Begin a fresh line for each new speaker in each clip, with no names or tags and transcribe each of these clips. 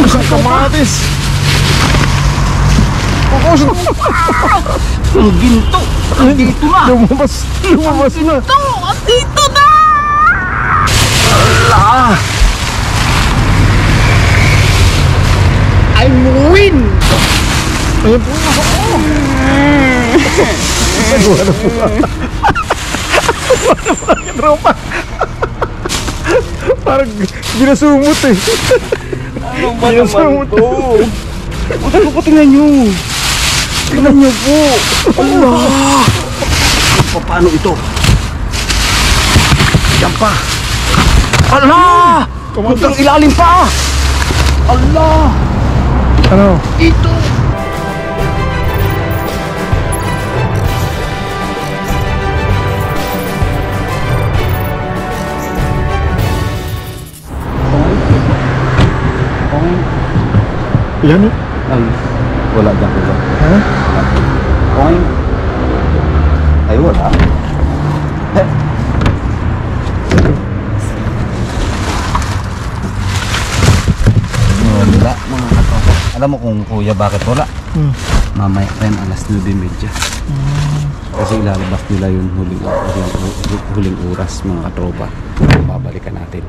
Sa kamatis.
Ang ginto. Andito na.
Lumabas na.
Ito, andito na. Allah. I win.
Ayun po. Wala po. Tropa. Parang ginasumot eh.
Ano ba naman ito? Ano po, tingnan nyo. Tingnan nyo po. Allah. Paano ito? Yan pa. Allah. Hanggang ilalim pa. Allah.
Ano?
Ito.
Yan eh.
Ay, wala dyan ko dyan.
Ha?
Coin. Ay, wala. Wala, mga katropa. Alam mo kung kuya bakit wala? Mamaya rin alas 9:30. Kasi ilalabas nila yung huling oras, mga katropa. Babalikan natin.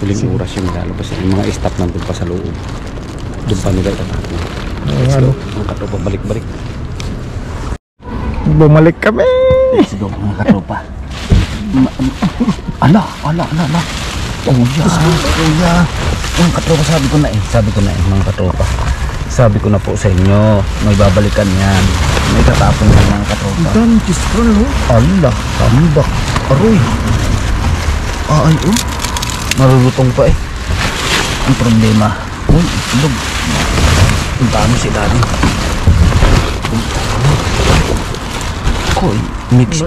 Huling oras yung ilalabas. Yung mga staff nandun pa sa loob. Doon pa nila itatapon.
Ano?
Mga katropa, balik-balik.
Bumalik kami.
Let's go, mga katropa. Ala. Kuya. Mga katropa, sabi ko na mga katropa. Sabi ko na po sa inyo, may babalikan yan. May tatapon yan, mga katropa.
Daming kiskron, no?
Ala, tambak. Aroy. Ay, oh. Marulutong pa eh. Ang problema. Uy, itlog. Puntaan mo si daddy. Koy, mikos.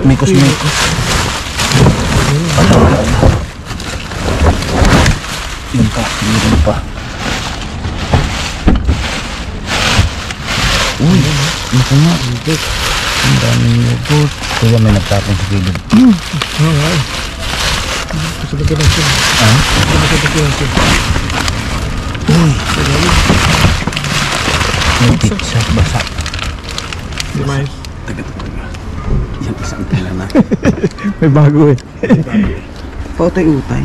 Ala. Yun pa, meron pa. Uy, naku nga. Ang daming yogurt. Kuya, may nagtapon sa kilid.
Ay. Kasalagyan natin.
Ha?
Kasalagyan natin.
Uy. May pizza, basa.
Di mais.
Taga. Yan isang tila na.
May bago eh.
Pautay-utay.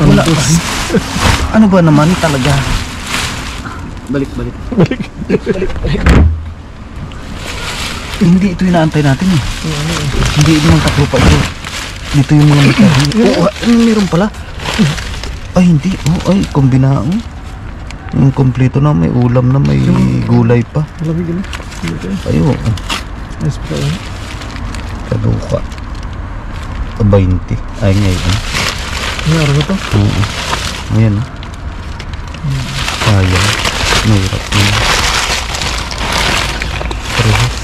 Wala pa. Ano ba naman talaga? Balik. Hindi ito inaantay natin eh. Hindi ito mga katlupa ito. Dito yung mga mikari. Oo, meron pala. Ay hindi. Ay, kombinaan. Yung kompleto na, may ulam na, may gulay pa.
Malamig na.
Ayo.
Ayos pa yun.
Kaduka. 20. Ay ngayon.
May araw ba ito?
Oo. Ayan. Kaya. Mahirap na. Parehas.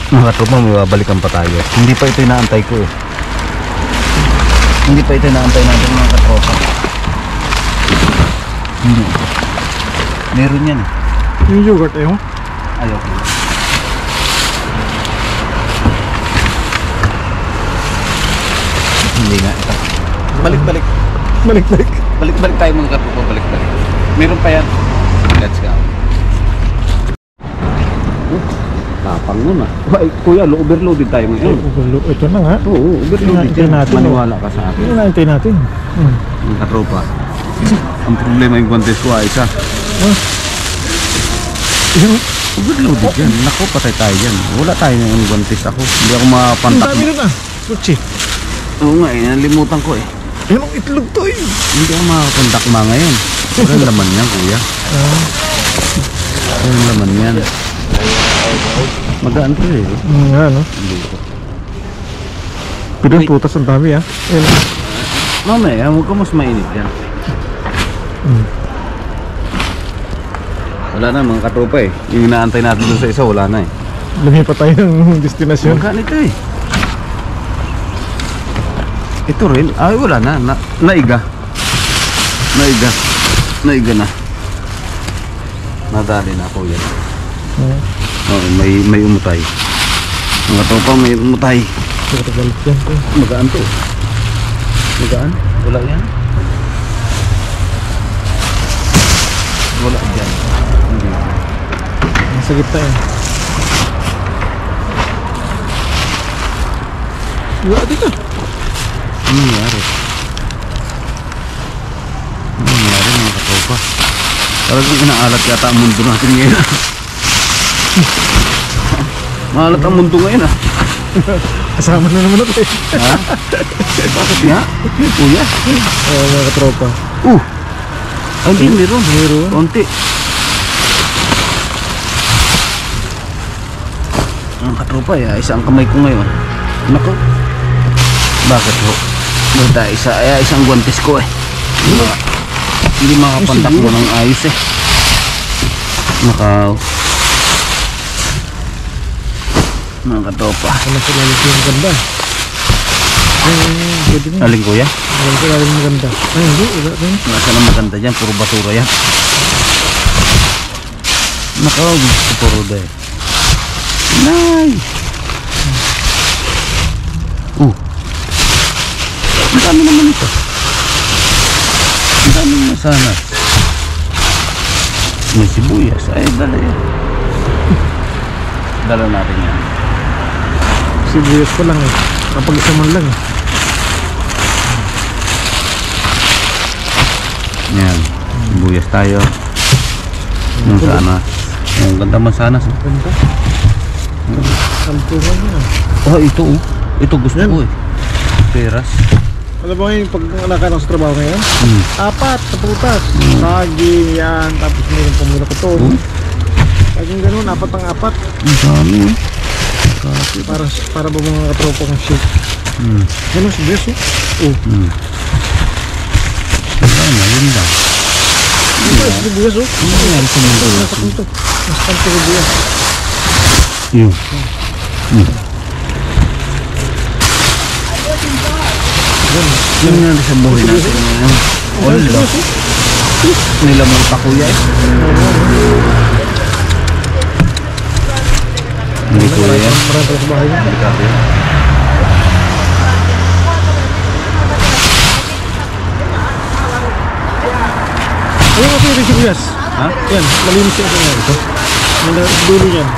Mga tropa, may babalikan pa tayo. Hindi pa ito inaantay ko eh. Hindi pa ito inaantay natin, mga katropa. Hindi. Meron yan eh.
Yung yogurt eh, oh.
Ayoko. Hindi nga ito. Balik. Balik tayo, mga katropa. Balik. Meron pa yan. Let's go. Tapang nun ah. Ay, kuya, overloaded tayo ngayon.
Ito na nga.
Oo, overloaded
Hinahintay
yan.
natin,
Maniwala ka sa akin.
Hinahintay natin.
Mga katropa. Ang problema yung contest ko ay isa. Overloaded yan. Naku, patay tayo yan. Wala tayo ng contest ako. Hindi ako mapantak.
Ang dami nun ah. Suchi.
Oo nga eh, nalimutan ko eh.
Yan ang itlog to eh.
Hindi ako makakontak ngayon. Walang laman yan, kuya. Walang laman yan. Magaan to eh.
Nga no. Pero yung putas ang dami ah.
Mamaya, huwag ka mas mainit yan. Wala na mga katropa eh. Yung inaantay natin doon sa isa, wala na eh.
Lumipat tayo ng destinasyon.
Magaan ito eh. Ito rin. Ay, wala na. Naiga na. Nadali na ako yan. Oo, may umutay. Mga tropa, may umutay.
Magaan to.
Magaan? Wala yan. wala dyan. Hindi.
Nasa gitna yun. Wala dito.
Ano nangyari? Ano nangyari mga katropa? Talagang inaalat yata ang mundo natin ngayon. Maalat ang mundo ngayon ah.
Kasama na naman ito eh.
Ha? Bakit nga? Kuya?
Oo mga katropa.
Ay, hindi, meron.
Meron.
Konti. Ang katropa isang kamay ko ngayon. Nako. Bakit ho? Basta isang guantes ko eh. Hindi makapandak mo ng ayos eh. Nakaw. Mga katropa.
Ano sa lalim yung maganda? Pwede na.
Aling kuya?
Ano sa lalim yung maganda? Ay hindi, wala rin.
Nasa lang maganda dyan, puro basura yan. Nakaw, puro dahil. Nay! Ang dami naman ito. Ang dami naman sana. May sibuyas. Ay, dala yan. Dala natin yan.
Sibuyas ko lang eh. Kapag isa man lang eh.
Yan. Sibuyas tayo. Yung sana. Ang ganda man sana.
Ganda. Sampungan niya.
Oh, ito oh. Ito gusto
Yan.
ko eh. Peras.
Alam mo ngayon pag nakakano sa trabaho ngayon? Apat sa putas. Saging yan. Tapos mayroon pa muna ko to. Saging ganun, apat ang apat.
Ang dami eh.
Para ba mga katropa ng shake. Ganun sibuyas oh.
Yun lang.
Sibuyas oh.
Ano nangyari sa mundo?
Nasa kanto. Nasa kanto sibuyas.
Yun. Yun nangyari sa buhay natin ngayon. Wala. Nilamang pa kuya eh. Hindi kuya yan.
Marami pa sa bahay niya.
Delikado yan.
Ayun kasi yung sibuyas.
Ha?
Yan, malinis yung kanya ito. Yung dulo yan.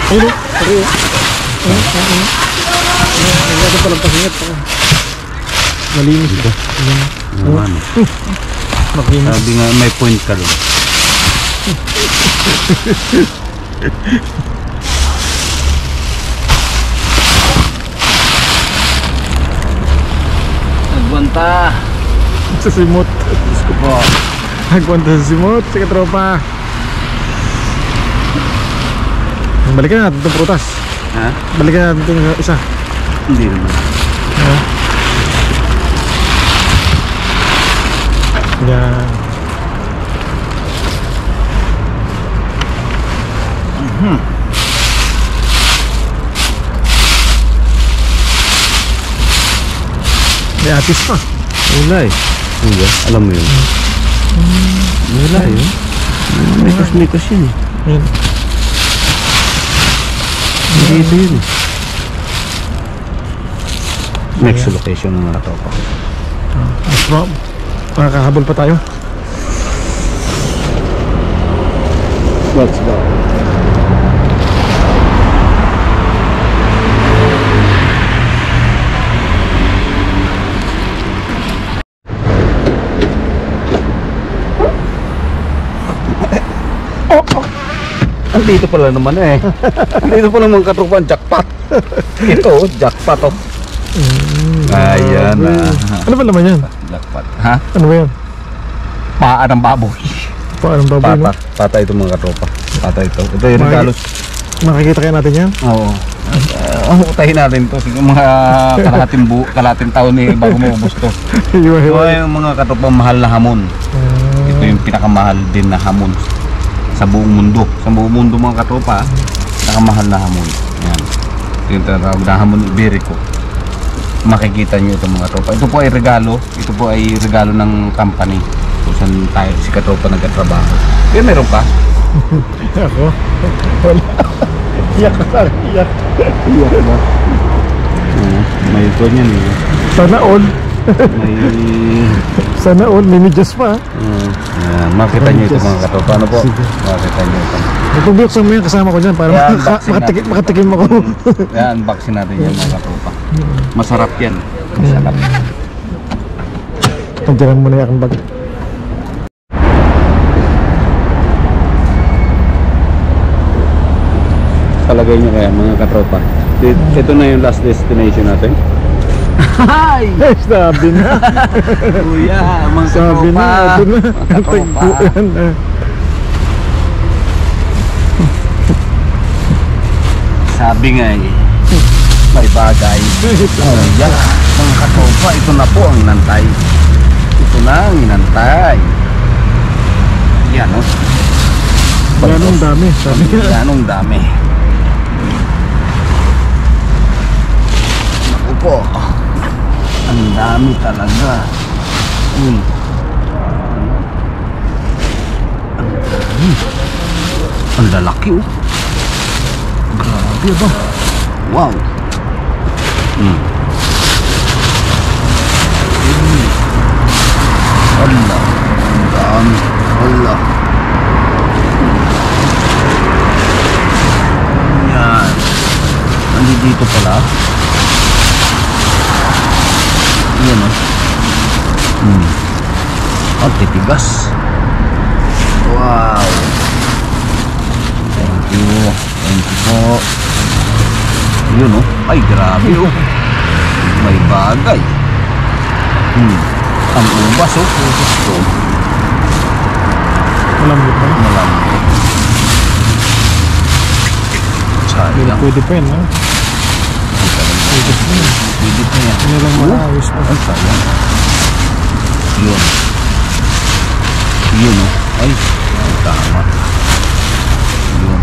Ayun o, pari o. Nagkata palang pasingat. Malinis ito.
Naman.
Makinis.
Sabi nga may point ka doon. Nagbanta.
Sa simot.
Diyos ko po.
Nagpunta sa simot. Sa katropa. Balikan natin itong prutas.
Ha?
Balikan natin itong isa.
Hindi naman.
Yan. May atis pa.
Wala eh. Kuya, alam mo yun. Wala yun. Mikos-mikos yun eh.
Yan.
Hindi ito yun eh. Next location ng mga tropa.
Mas makakahabol pa tayo.
Let's go. Andito pala naman eh. Andito pala mga katropa, jackpot. Ito, jackpot oh. Ayan na.
Ano ba naman yan?
Jackpot. Ha?
Ano ba yan?
Paa ng baboy.
Paano baboy no?
Pata ito mga katropa. Pata ito. Ito yung regalos.
Makikita kaya natin yan?
Oo. Utahin natin to. Siguro mga kalahating taon eh bago maubos to. Ito yung mga katropa mahal na hamon. Ito yung pinakamahal din na hamon sa buong mundo. Sa buong mundo mga katropa, pinakamahal na hamon. Yan. Ito yung tinatawag na hamon iberico. Makikita nyo ito mga tropa. Ito po ay regalo. Ito po ay regalo ng company. Kung saan tayo si katropa nagkatrabaho. Kaya meron pa?
Ako? Wala. Iyak ka sa iyak.
Iyak ba? Oo. May ito niyan eh.
Sana all.
May...
Sana all, may medyas pa.
Yan, makita nyo ito mga katropa. Ano po?
Sige.
Makita nyo ito.
Pag-buksan mo yan, kasama ko dyan para
Kaya unboxing
makatikim ako.
Kaya unboxing natin yan mga katropa. Masarap yan. Masarap.
Pagdiran mo na yung aking bag.
Palagay nyo kaya mga katropa. Ito na yung last destination natin. Hi!
Sabi na.
Kuya, mga
Sabi na.
katropa.
Ito na.
Mga katropa.
Tagpuan na.
Sabi nga eh, may bagay. Kuya, mga katropa, ito na po ang inantay. Ito na ang inantay. Yan o.
Ganong dami. Sabi na.
Ganong dami. Naku po. Ang dami talaga. Ang dami. Ang lalaki oh. Grabe ba? Wow. Allah. Ang dami. Allah. Yan. Nandito pala. Yan o. Ang titigas. Wow. Thank you. Thank you po. Yun o. Ay grabe o. May bagay. Ang ubas o. Ubas ko.
Malambot na.
Malambot. Sayang.
Pwede pa yun, ha?
Pwede pa yan.
Ano lang maayos pa.
Ay, sayang. Yun. Yun o. Ay, tama. Yun.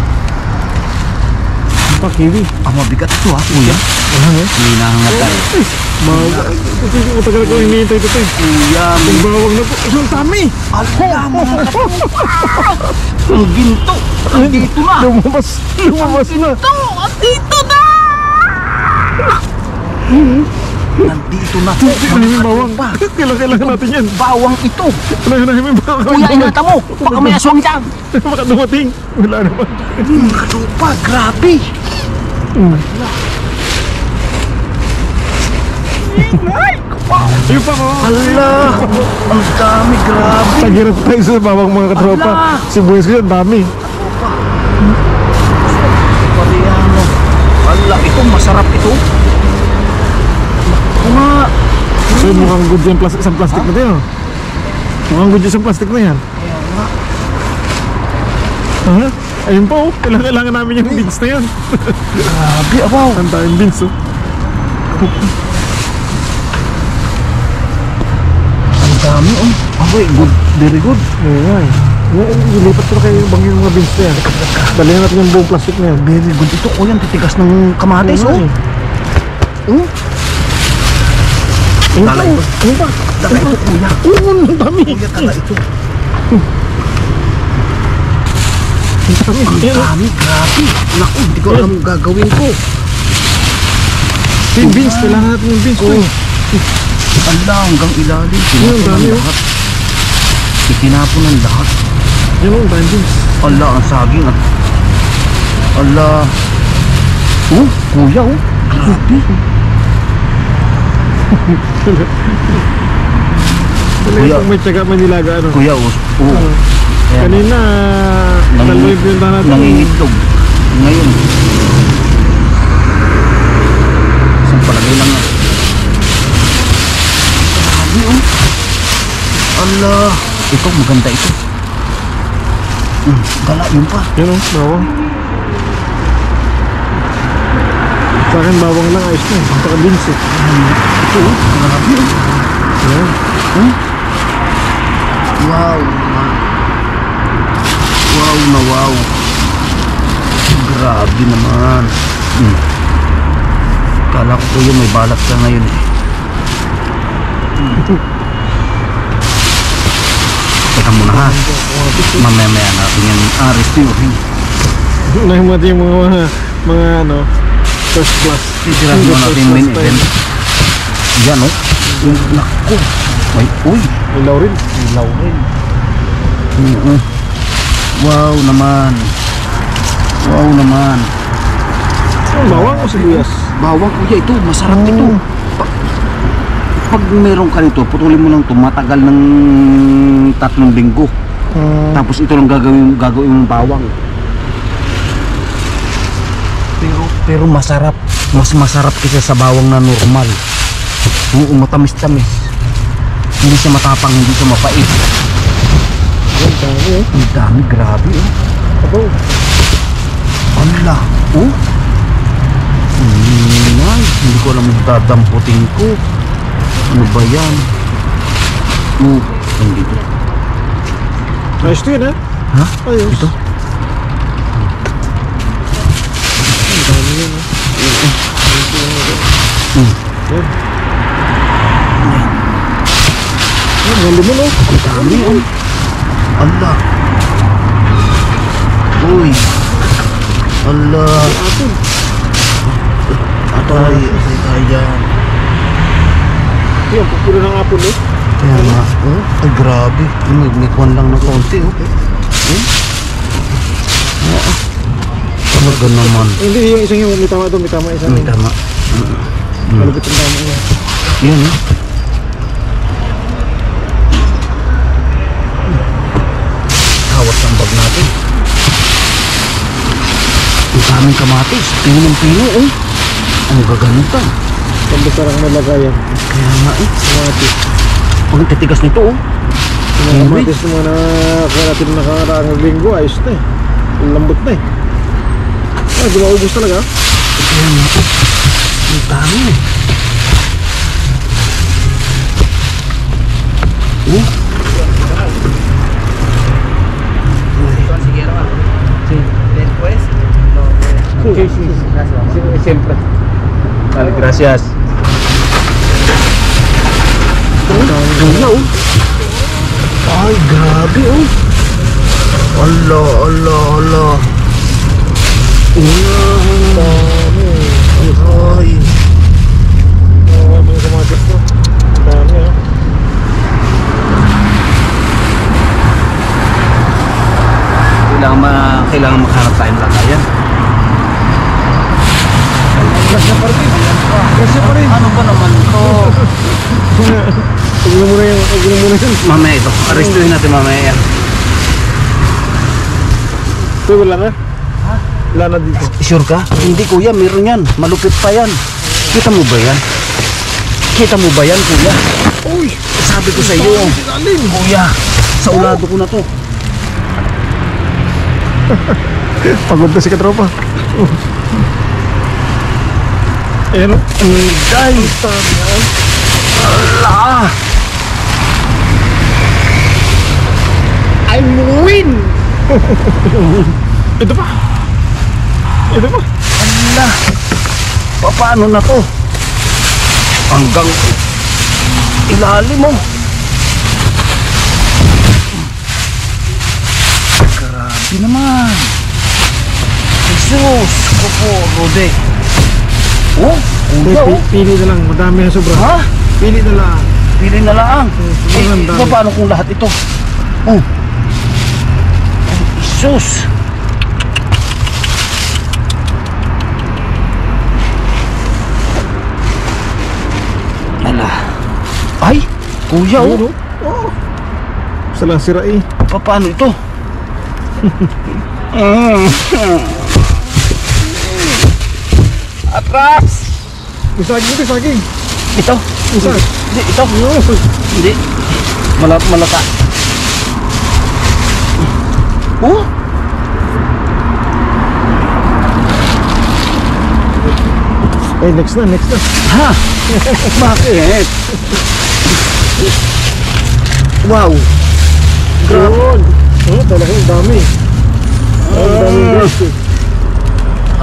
Ano pa, kiwi?
Mabigat ito ha, kuya.
Wala eh.
Hinahangat tayo.
Kasi matagal ko hinihintay ito eh.
Kuya,
Ang bawang na po. Ang dami!
ala mga katropa. Ang ginto. Andito na.
Lumabas na.
Andito na. Nandito na.
Ano yung bawang? Kailangan natin yan.
Bawang ito.
Ano yung bawang?
Kuya, ingata mo. Baka may aswang dyan.
Baka dumating. Wala naman.
Mga katropa, grabe.
Yung pa ko.
Ala, ang dami, grabe.
Tagirap tayo sa bawang mga katropa.
Ala.
Sibuyas ko yan, dami.
Koreano. Ala, ito masarap ito. Mga
So mukhang good yan isang plastic na tayo. Mukhang good yan isang plastic na yan. Ha? Ayun po, kailangan namin yung beans na yan.
grabe, wow.
Ang daming beans oh.
Ang dami, oh. Okay, good, very good.
Oo nga eh. Ilipat ko na kayo bang yung mga beans na yan. Dalihan natin yung buong plastic na yan.
Very good. Ito, kuya, titigas ng kamatis,
Oo
oh.
nga
Oh,
Ayun pa,
Dala ito.
ayun pa.
dala ito, kuya.
Oo, ang dami.
Kuya, dala ito.
Ang dami.
Ang
Ayan, oh.
dami, grabe. Naku, hindi ko alam ang gagawin ko.
Yung beans, kailangan natin yung beans. Oh.
Ala, hanggang ilalim.
Ayun, ang dami, oh.
lahat. Itinapon ang lahat.
Yan oh, ang daming beans.
Ala, ang saging at... Ala. Oh, kuya, oh. Grabe. Kuya.
Kung may tiyaga, may nilaga ano.
Kuya, oh. Oh. Ayan.
Kanina, dalawa yung pinunta natin.
Nangingitlog. Ngayon. Isang palagay lang nga. Grabe, oh. Ala. Ito, maganda ito. Gala, yun pa.
Yan o, bawang. Sa akin bawang lang, ayos na eh. Saka beans eh.
Ito, oh. Grabe, oh.
Yan.
Wow. Wow na wow. Grabe naman. Kala ko yun, may balat ka ngayon eh. Teka muna ha. Mamaya natin yan reviewin.
Unahin mo natin yung mga ano, first class.
Titirahin mo natin yung main event. Yan o. Naku. Ay, uy.
Ilaw rin.
Ilaw rin. Wow naman. Wow naman.
Bawang o sibuyas?
Bawang kuya, ito masarap ito. Pag meron ka nito, putulin mo lang ito, matagal ng 3 linggo. Tapos ito lang gagawin mong bawang. Pero masarap. Mas masarap kaysa sa bawang na normal. Oo, matamis-tamis. Hindi siya matapang, hindi siya mapait.
Ang dami eh.
Ang dami, grabe eh.
Abo.
Ala, oh. Nice. Hindi ko alam yung dadamputin ko. Ano ba yan? Oh, nandito.
Ayos to yun, ha?
Ha?
Ayos.
Ito?
Ang dami yun, ha? Yan. Yan, ang limon, oh.
Ang dami, oh. Ala. Uy. Ala.
Atin.
Atay. Ayan.
Yan, pupuro ng apon, eh.
Kaya nga. Oh, ay grabe. May kwan lang ng konti, oh. Talaga naman.
Hindi, yung isang yung may tama doon, may tama isang.
May tama.
Malupit ang tama niya.
Yan, eh. Hawat ang bag natin. Ang daming kamatis. Pino-pino, oh. Ang gaganita.
Pambasarang nalagayan.
Kaya nga, eh.
Kamatis.
Ang titigas nito, oh.
Yung kamatis naman na kaya natin nakakaraang linggo, ayos na eh. Lambot na eh. Ah, di maubos talaga.
Kaya nga, oh. Ang dami, eh. Oh.
Sí, sí,
Siempre. Vale, gracias. Kuya, oh. Ay, grabe, oh. Allah, Allah, Allah. Ay.
mga kamatis ko. Ang dami, ah.
Kailangan makaharap tayo ng lagayan.
Kasi pa rin. Kasi pa rin.
Ano ba naman to?
Huwag na muna yun. Huwag na muna yun.
Mamaya ito. Arestuhin natin mamaya yan.
Ito, wala na? Ha? Wala na dito.
Sure ka? Hindi kuya, meron yan. Malupit pa yan. Kita mo ba yan? Kita mo ba yan kuya?
Uy!
Sabi ko sa iyo. Kuya, sa ulado ko na to.
Pagod na si katropa. Ayan o.
Guys! Ala!
I'm win! Ito pa! Ito pa!
Ala! Paano na to? Hanggang ilalim mo. Grabe naman. Jesus! Kupo, Rode. Oh, kuya, oh.
Pili na lang. Madami na sobra.
Ha?
Pili na lang.
Pili na lang.
Maganda.
Paano kung lahat ito? Oh. Jesus! Ala. Ay, kuya, oh.
Oh. Sa lang sira eh.
Paano ito? Atras!
May saging ito, saging.
Ito?
Isa.
Hindi, ito.
Yun.
Hindi. Malata. Oh?
Ay, next na.
Ha? Bakit? Wow.
Grabe. Oh, talagang dami. Ang dami guys eh.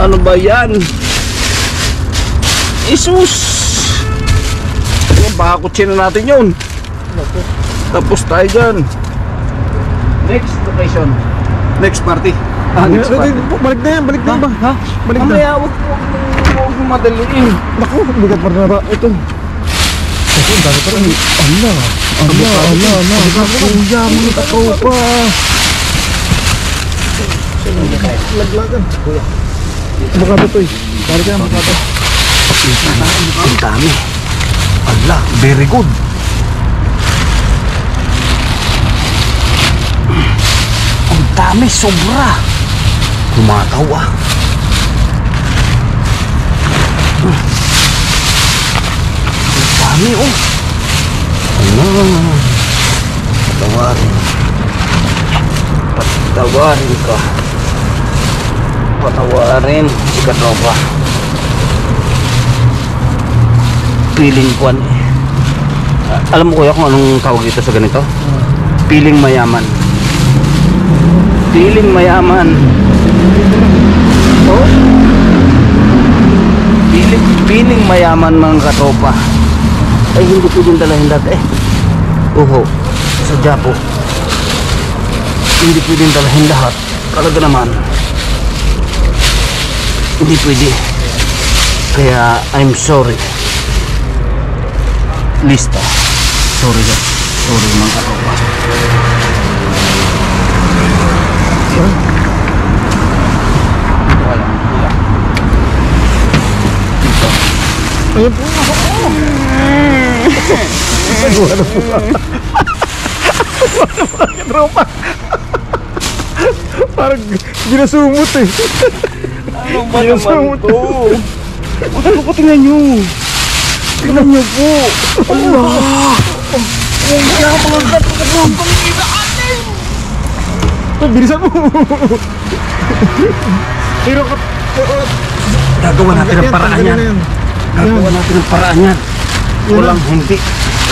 Ano ba yan? Isus! Baka kutsin na natin yun. Tapos tayo dyan. Next location. Next party. Next party.
Balik na yan, balik na ba?
Ha?
Balik na.
Mamaya, huwag mo madaliin.
Naku, bigat pa na ba? Ito. Ang dami pa rin. Ala. Kuya, mga katropa. Laglagan. Kuya. Baka to eh. Balik ka na baka to.
Ang dami. Ala, very good. Ang dami, sobra. Kumataw ah. Ang dami oh. Ano? Patawarin ka. Patawarin si katropa. Piling kwan eh. Alam mo kuya kung anong tawag dito sa ganito? Piling mayaman. Piling mayaman. Oh? Piling mayaman mga katropa. Ay hindi pwedeng dalahin dati eh. Uho, sadya po. Hindi pwedeng dalahin lahat. Talaga naman. Hindi pwede. Kaya I'm sorry. Lista. Sorry guys. Sorry mga katropa.
Ayun po. Wala po. Katropa. Parang ginasumot eh.
Ano ba naman to? Ano po tingnan nyo? Tingnan nyo po. Allah! Ang kaya mga katropa nila atin!
Bilisan mo. Pero
gagawa natin ang paraan yan. Gagawa natin ang paraan yan. Walang hindi.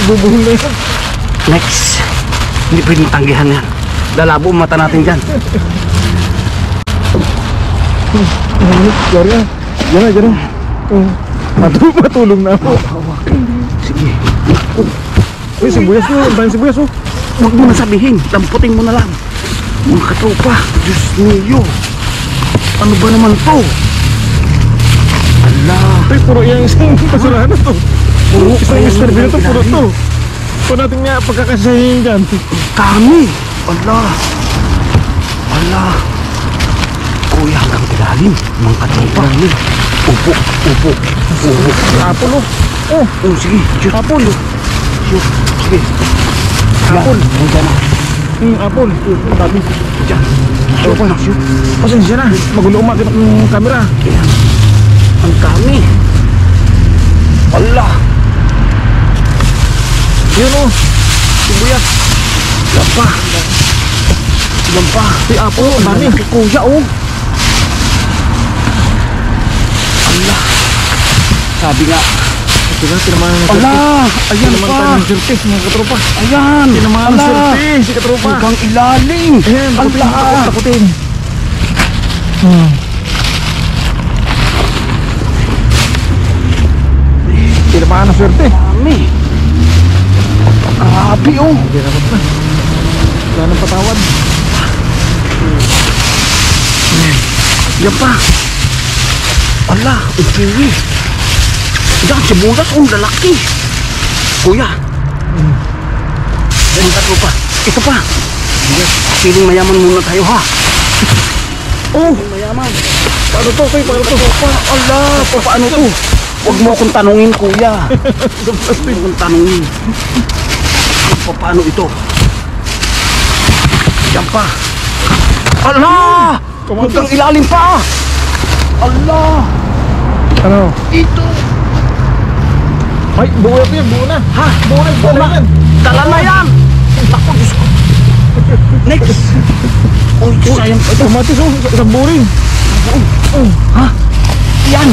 bubuhol na yan.
Next. Hindi pwedeng tanggihan yan. Lalabo ang mata natin dyan.
Sorry na. Diyan na. Matulong na ako.
Sige.
Uy, sibuyas mo. Ang daming sibuyas mo.
Huwag mo na sabihin. Lamputin mo na lang. Mga katropa. Diyos niyo. Ano ba naman to? Ala.
Uy, puro yung isang basurahan na to. Isang Mr. Bean na to, puro to. Kung natin nga pagkakasahin dyan.
Kami. Ala. Ala. Kuya, hanggang ilalim. Mga katropa. Upo.
Apple oh. Oh,
Sige. Shoot.
apple.
Shoot. Sige.
Apple.
Nandiyan na.
Apple. Ang dami.
Diyan. Shoot. Shoot.
Pasensya na. Magulo umakit ang camera.
Kaya, ang dami. Ala.
Yun oh. Sibuyas.
Lampa.
Si apple. Ang dami.
Kuya oh. Ala. Sabi nga.
Ito na, tinamahan ng surte.
Ala. Ayan
Tinamaan
pa.
tayo ng surte, mga katropa.
Ayan.
Tinamahan ng surte, si katropa.
Hanggang ilalim.
Ayan,
Ala.
takutin. Tinamahan ng surte.
Dami. Grabe oh.
Hindi na na. Wala nang patawad.
Yan pa. Ala. Ang kiwi. Yan, sibuyas oh. Lalaki. Kuya. Yan katropa. Ito pa. Piling mayaman muna tayo ha. Oh. Mayaman.
Paano to? Paano to?
Ala. Paano to? Huwag mo akong tanungin kuya. Huwag mo akong tanungin. Paano ito? Yan pa. Ala! Hanggang ilalim pa! Ala!
Ano?
Ito!
Ay, buo na yan, buo na.
Ha?
Buo na, buo na yan.
Dala na yan! Ako, Diyos ko. Next! Oh, sayang pa ito.
Kamatis oh, isang buring.
Ha? Yan!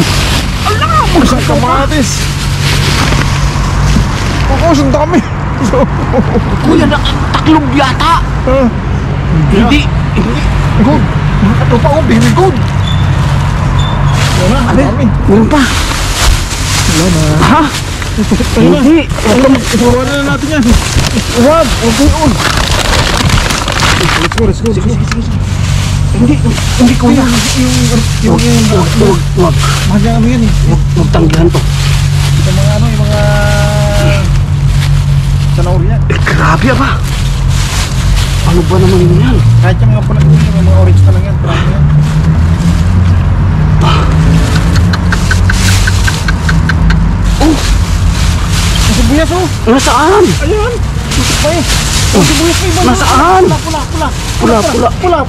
Ala!
Isang kamatis. Oo, isang dami.
Kuya, taklob yata! Hindi!
Good. Ito pa oh, baby good. Wala na, ang dami.
Meron pa!
Wala na.
Ha? Hindi!
Ituruan na natin yan.
Wag! Huwag yun!
Let's go.
Hindi kuya! Wag!
Mahal ano yan eh.
Huwag tanggihan to.
Yung mga ano, yung mga
Grabe ba? Ano ba naman yun yan?
Kahit yung mga pula, yung mga orange na lang yan. Parang yan.
Oh!
Sibuyas oh!
Nasaan?
Ayan! Tusok pa eh! Sibuyas pa iba.
Nasaan?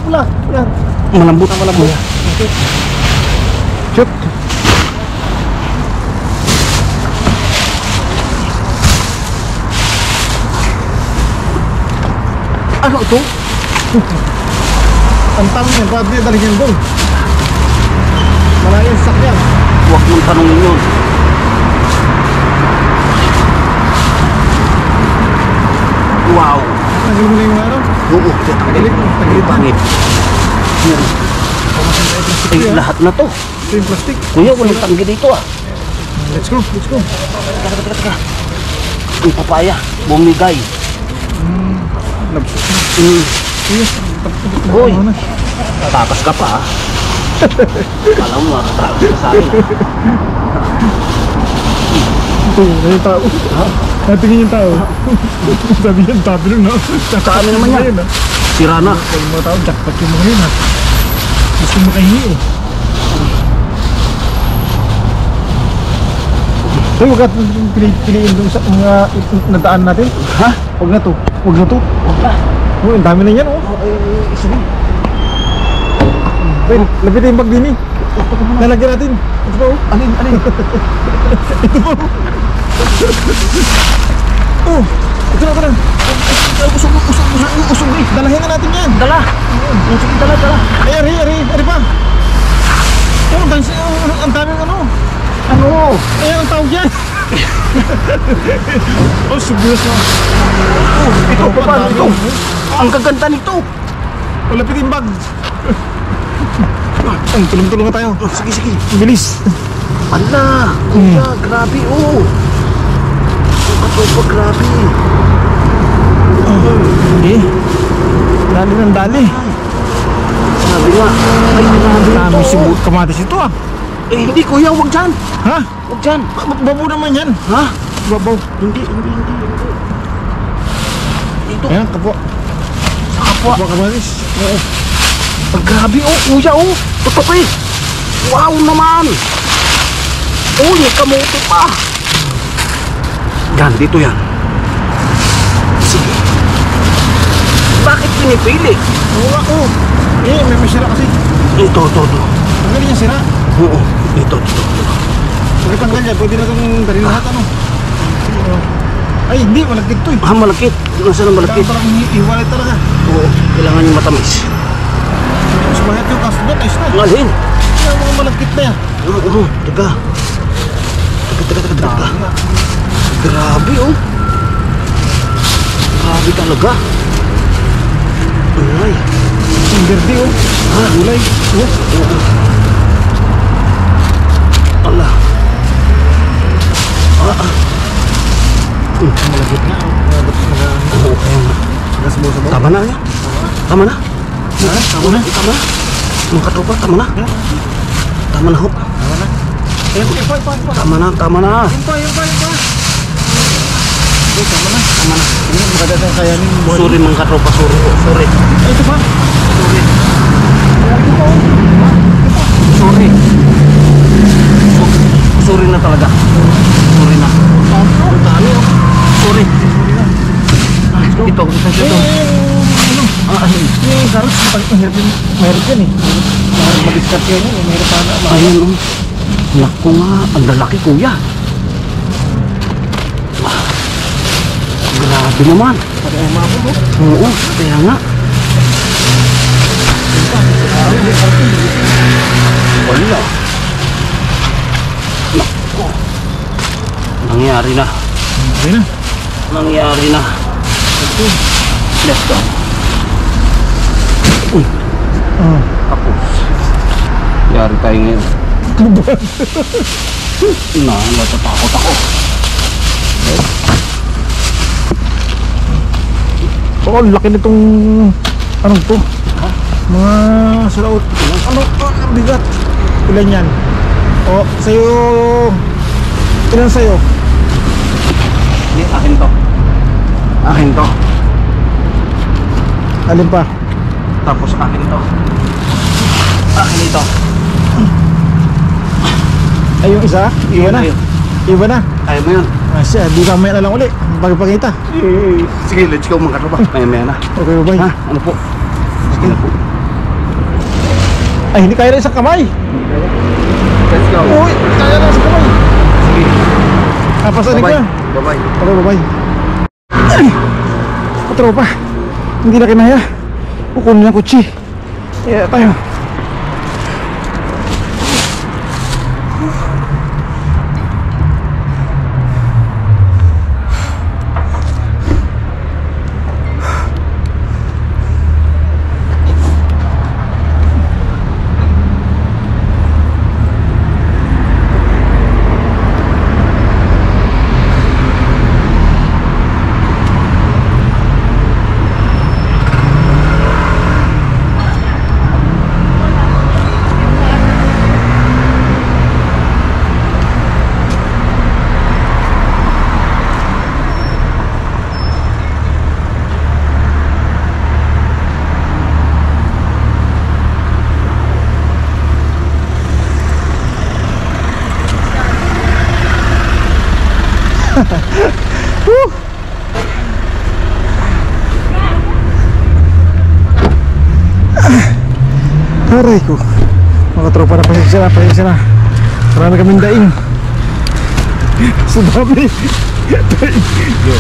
Pula. Yan.
Malambot ang malambot.
Shoot!
Ano ito?
Ang tanong yan, bakit niya dalhin yan doon? Malayang sakyan.
Huwag mong tanongin yun. Wow!
Tanggalin mo na yung ano?
Oo, tanggalin.
Tanggalin.
Pangit. Yan. Ay, lahat na to.
Ito yung plastic.
Kuya, walang tanggi dito ah.
Let's go.
Teka. Ang papaya, bumigay. Hoy, takas ka pa ah. Alam mo, makatakas ka sa akin.
Ano yung tao? Natingin yung tao. Sabi yan, tabi nun, no?
Sa amin naman yan. Sira na.
Pag mga tao, jackpot yung mga yun, ha? Gusto makahingi, eh. Hoy, huwag ka piliin doon sa mga nadaan natin.
Ha?
Huwag na to. Huwag na to.
Huwag na.
Oh, ang dami na yan, oh.
Isa na.
Wait, lapit yung bag din, eh. Nalagyan natin. Ito pa, oh.
Alin?
Ito pa, oh. Oh, ito na.
Usog eh.
Dalahin na natin yan.
Dala. Sige, dala.
Ay, ari pa. Oh, ang daming ano.
Ano?
Ay, ang tawag yan. Oh, sibuyas na.
Oh, ito, paano ito? Ang gaganda nito.
Malapit yung bag. Tulong-tulong na tayo.
Sige.
Bilis.
Ala, kuya, grabe oh. Ang katropa, grabe.
Okay. Dali ng dali.
Sabi nga, ay grabe
Dami
ito.
sibuyas kamatis ito, ah.
Eh, hindi kuya, huwag dyan.
Ha?
Huwag dyan.
Babaw naman yan.
Ha?
Babaw.
Hindi. Dito,
Ayan, kapwa.
sa kapwa.
Kapwa kamatis. Oo.
Ang grabe oh, kuya oh. Totoo eh. Wow naman. Oh, may kamote pa. Yan, dito yan. Sige. Bakit pinipili?
Oo nga, oo. Eh, may masira kasi.
Ito.
Tanggalin niya sira.
Oo, dito.
Pagkatanggal niya, pwede na itong dali lahat, ano. Ay, hindi, malagkit to eh.
Ah, malakit. Nasaan ang malakit?
Parang hiwalay talaga.
Oo, kailangan yung matamis.
Mas mahal yung kaso doon, ayos na.
Ngalhin.
Yung mga malagkit na yan.
Oo, teka. Grabe oh. Grabe talaga. Ay.
Yung verde, oh.
Ah,
Gulay. Oh.
oo. Ala.
Malagkit na, oh.
Oo, kaya nga.
Nagasubo-subo.
Tama na yan. Tama na.
Ha? Tama na.
Tama na. Mga katropa, tama na. Tama na ho.
Tama na. Ayun, ipa.
Tama na.
Yung pa. Okay, tama na.
Tama na.
Ano, maganda tayong kayanin yung buhay.
Sorry mga katropa, sorry.
Ay, ito pa.
Sorry.
Ayan, ito pa, oh.
Sorry. Sorry na talaga. Sorry na.
Ang dami, oh.
Sorry.
Sorry na.
Ito.
Yung carrots, mahirap yan eh. Mag-discard yan eh. Mahirap pa na.
Ayun oh. Naku nga, ang lalaki kuya. Grabe naman.
Pati ang mga po,
Oo, kaya nga. Wala. Naku. Nangyari na.
okay na.
Nangyari na. Let's go. Uy, tapos. Yari tayo ngayon. Natatakot ako.
Oo, laki nitong anong to? Mga sulaot. Ano? Ang bigat. Ilan yan? O, sa'yo. Ilan sa'yo?
Hindi, akin to. Akin to.
Alin pa?
Tapos akin ito. Akin ito.
Ay, yung isa? Iba na.
Ayun.
Iba na.
Ayaw mo yun.
Siya, di ka may na lang uli. Pagpakita.
Sige, let's go mga katropa. Maya na.
Okay, bye.
Ha? Ano po? Sige na po.
Ay, hindi kaya na isang kamay.
Let's go.
Uy, kaya na isang kamay.
Sige.
Pasanin ko
Bye-bye.
yan.
Bye-bye.
Okay, bye-bye. Ay, katropa. Hindi na kinaya. Kukunin ng kutsi. Yeah, tayo. Aray ko. Mga tropa na pasensya na. Marami kaming daing. Sa dami.
Yo.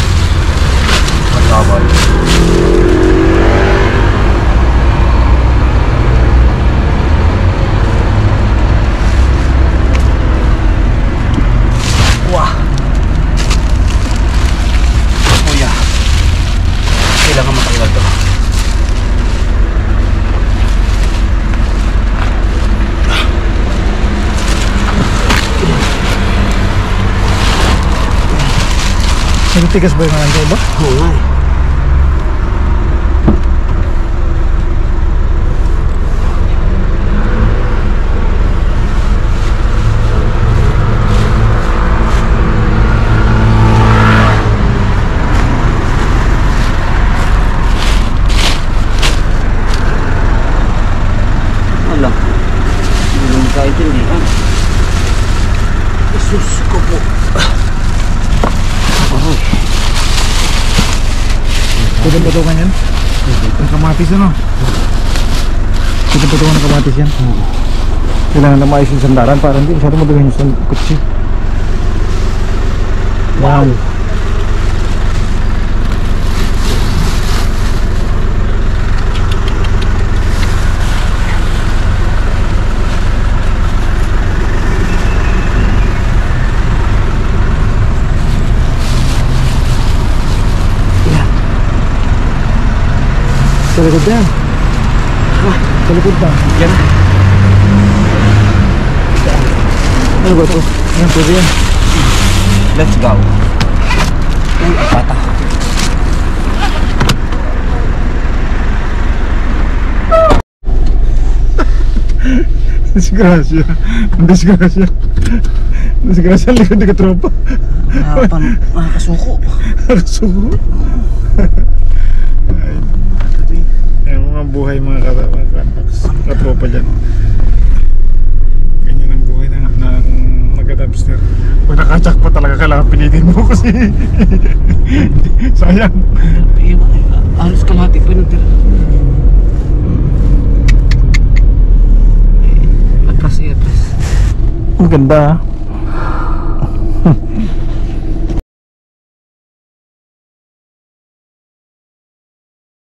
Pagkabal. Wah. Kuya. Kailangan matakiwag to.
Nagtigas ba yung mga iba?
Oo nga eh. Wala. Hindi naman kaintindihan. Jesus ko po. Ahoy.
Pwede patungan yan? Ang kamatis ano? Pwede patungan ng kamatis yan? Kailangan na maayos yung sandaran para hindi masyado maduhin yung kutsi. Wow. Sa likod yan. Sa likod ba?
Yan.
Ano ba ito? Yan, pwede yan.
Let's go. Ay, pata.
Disgrasya. Disgrasya. Disgrasya ang likod ng katropa.
Nakakasuko.
Nakasubo. Ay, mga buhay mga katropa dyan. Ganyan ang buhay ng nag-dumpster. Pag nakachak pa talaga kailangan pilitin mo kasi sayang.
Alos kalahati pa yung tira. Atras.
Ang ganda.